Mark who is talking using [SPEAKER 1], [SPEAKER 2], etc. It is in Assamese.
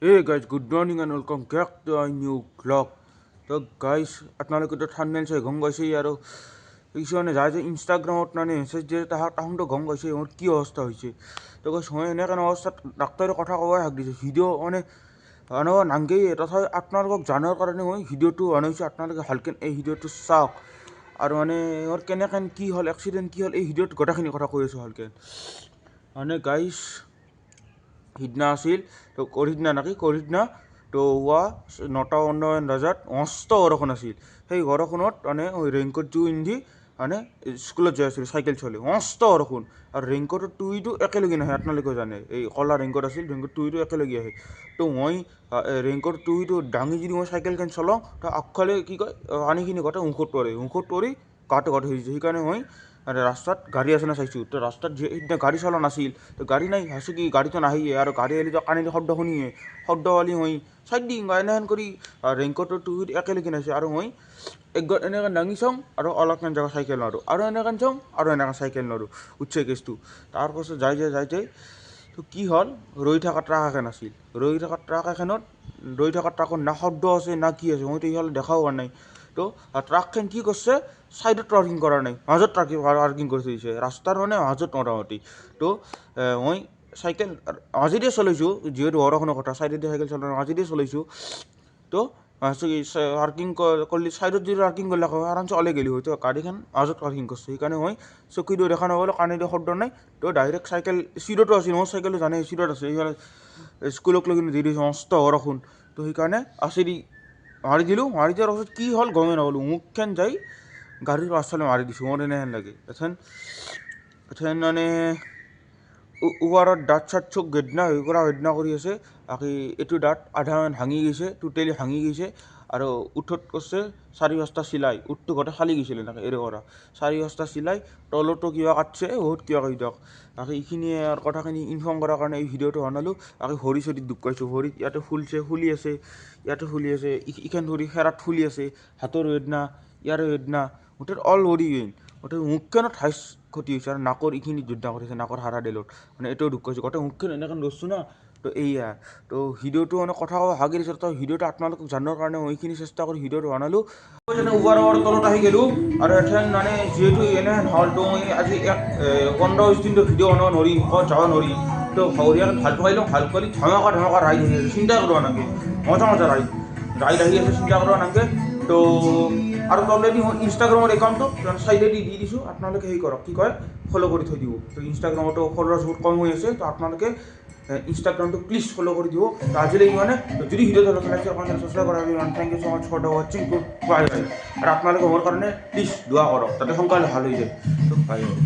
[SPEAKER 1] Hey guys, good morning and welcome back to a new vlog. তো গাইস আপোনালোকেতো থাম্বনেল চাই গম পাইছেই আৰু কিছুমানে যায় যে ইনষ্টাগ্ৰামত মানে মেছেজ দিয়ে তাহাঁতো গম পাইছে মোৰ কি অৱস্থা হৈছে। তো গাইছ মই এনেকুৱা অৱস্থাত ডাক্তৰে কথা ক'বই হাক দিছে ভিডিঅ' মানে আনব নাংগেই তথাপি আপোনালোকক জানাৰ কাৰণে মই ভিডিঅ'টো বনাইছোঁ। আপোনালোকে ভালকৈ এই ভিডিঅ'টো চাওক আৰু মানে মোৰ কেনেকৈ কি হ'ল এক্সিডেণ্ট কি হ'ল এই ভিডিঅ'ত গোটেইখিনি কথা কৈ আছোঁ ভালকৈ। মানে গাইছ সিদিনা আছিল তো কৰিদিনা কৰিদিনা তো হোৱা 9:51 বজাত মস্ত বৰষুণ আছিল। সেই বৰষুণত মানে ৰেইনকোটটো পিন্ধি মানে স্কুলত যাই আছিল চাইকেল চলি মস্ত বৰষুণ আৰু ৰেইনকোটৰ টুইটো একেলগে নাহে আপোনালোকে জানে এই কলা ৰেইনকোট আছিল ৰেইনকোট টুইটো একেলগে আহে। তো মই ৰেইনকোট টুইটো দাঙি যদি মই চাইকেলখন চলাওঁ তো আগফালে কি কয় পানীখিনি গোটেই মুখত পৰি গাটো হৈ যায়। সেইকাৰণে মই ৰাস্তাত গাড়ী আছে না চাইছোঁ। তো ৰাস্তাত সিদিনা গাড়ী চলা নাছিল তো গাড়ী নাই ভাবিছোঁ কি গাড়ীটো নাহিয়ে আৰু গাড়ী আহিলেতো কাণেদি শব্দ শুনিয়ে শব্দ পালি মই চাইড দিম এনেহেন কৰি ৰেইনকোটৰ টুইট একেলগে নাহিছে আৰু মই একবাৰ এনেকৈ দাঙি চাওঁ আৰু অলপমান জেগা চাইকেল নোৱাৰোঁ আৰু এনেকৈ চাওঁ আৰু এনেকৈ চাইকেল নোৱাৰোঁ উঠছে কেছটো। তাৰপাছত যাই তো কি হ'ল ৰৈ থকা ট্ৰাক এখন আছিল ৰৈ থকা ট্ৰাক এখনত ৰৈ থকা ট্ৰাকত না শব্দ আছে না কি আছে মইতো ইফালে দেখাও পোৱা নাই। তো ট্ৰাকখন কি কৰিছে ছাইডত পাৰ্কিং কৰা নাই মাজত পাৰ্কিং কৰি থৈ দিছে ৰাস্তাৰ মানে মাজত মোটামুটি। তো মই চাইকেল মাজেদিয়ে চলাইছোঁ যিহেতু বৰষুণৰ কথা চাইডেদি চাইকেল চলাই মাজেদিয়ে চলাইছোঁ। তো পাৰ্কিং কৰিলে ছাইডত যদি পাৰ্কিং কৰিলে আৰামছে ওলাই গ'লি হয়। তো গাড়ীখন মাজত পাৰ্কিং কৰিছে সেইকাৰণে মই চকুদিও দেখা নাপালোঁ কাণেদি শব্দ নাই। তো ডাইৰেক্ট চাইকেল চিটতো আছিল মোৰ চাইকেলটো জানে চিটত আছে সেইফালে স্কুলক লৈ দি দিছোঁ মস্ত বৰষুণ। তো সেইকাৰণে আছেদি মাৰি দিলোঁ মাৰি দিয়াৰ পাছত কি হ'ল গমেই নাপালোঁ মুখখন যাই গাড়ীৰ পাছফালে মাৰি দিছোঁ মোৰ এনেহেন লাগে। এথেন মানে ওপৰত দাঁত চাত চব বেদনা কৰি আছে বাকী এইটো দাঁত আধামান ভাঙি গৈছে টোটেলি ভাঙি গৈছে আৰু উঠত কৰিছে 4-5টা চিলাই উঠটো গোটেই খালি গৈছিল এনেকৈ এৰে কৰা 4-5টা চিলাই তলতো কিবা কাটছে বহুত কিবা কৰি দিয়ক। বাকী এইখিনিয়ে আৰু কথাখিনি ইনফৰ্ম কৰাৰ কাৰণে এই ভিডিঅ'টো বনালোঁ। বাকী ভৰি চৰিত দুখ পাইছোঁ ভৰিত ইয়াতে ফুলি আছে ইয়াতে ফুলি আছে ইখন ভৰি খেৰাত ফুলি আছে হাতৰ বেদনা ইয়াৰে বেদনা গোটেই অল বডি পেইন গোটেই মুখখনত হাইচ ক্ষতি হৈছে আৰু নাকৰ এইখিনিত যোদ্ধা কৰিছে নাকৰ হাড়াডালত মানে এইটোও দুখ পাইছোঁ গোটেই মুখখন এনেকৈ ধৰিছোঁ না। তো এইয়া তো ভিডিঅ'টো মানে কথা ক'ব হাগি দিছোঁ তো ভিডিঅ'টো আপোনালোকক জানাৰ কাৰণে মই এইখিনি চেষ্টা কৰি ভিডিঅ'টো বনালোঁ। যেনে ওপৰৰ তলত আহি গ'লোঁ আৰু এথেন মানে যিহেতু এনেহেন হ'ল তো মই আজি 15-20 দিনটো ভিডিঅ' বনাব নোৱাৰিম ক'ত যাব নোৱাৰিম। তো ভৰিয়াখন ভাল পাই লওঁ ভাল কৰি ধমাকা ৰাইড আহি আছে চিন্তা কৰিব নালাগে মজা ৰাইড আহি আছে চিন্তা কৰিব নালাগে। তো আৰু তলেদি মই ইনষ্টাগ্ৰামৰ একাউণ্টটো চাইডেদি দি দিছোঁ আপোনালোকে সেই কৰক কি কয় ফ'ল' কৰি থৈ দিব। তো ইনষ্টাগ্ৰামতো ফলোৱাৰ্ছ বহুত কম হৈ আছে তো আপোনালোকে ইনষ্টাগ্ৰামটো প্লিজ ফ'ল' কৰি দিব। তো আজিলৈ ইমানে যদি ভিডিঅ'টো ভাল লাগিছে আপোনালোকে ছাবস্ক্ৰাইব কৰা thank you so' much for the ৱাচিং টু বাই বাই আৰু আপোনালোকে মোৰ কাৰণে প্লিজ দোৱা কৰক যাতে সোনকালে ভাল হৈ যায়। তো বাই বাই।